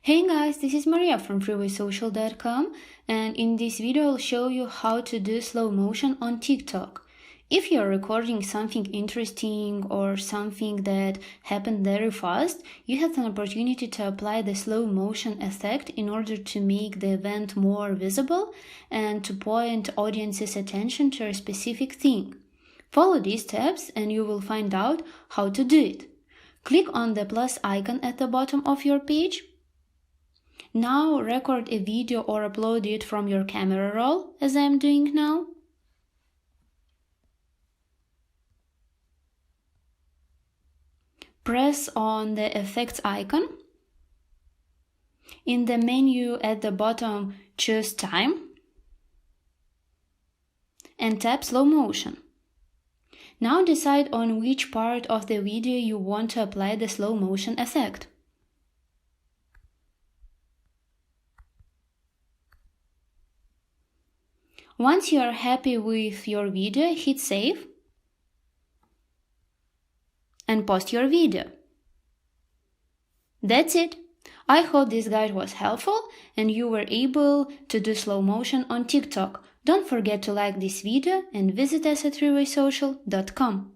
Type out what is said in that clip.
Hey guys, this is Maria from freewaysocial.com, and in this video I'll show you how to do slow motion on TikTok. If you're recording something interesting or something that happened very fast, you have an opportunity to apply the slow motion effect in order to make the event more visible and to point audience's attention to a specific thing. Follow these steps and you will find out how to do it. Click on the plus icon at the bottom of your page. Now record a video or upload it from your camera roll, as I am doing now. Press on the effects icon. In the menu at the bottom, choose time and tap slow motion. Now decide on which part of the video you want to apply the slow motion effect. Once you are happy with your video, hit save and post your video. That's it. I hope this guide was helpful and you were able to do slow motion on TikTok. Don't forget to like this video and visit us at freewaysocial.com.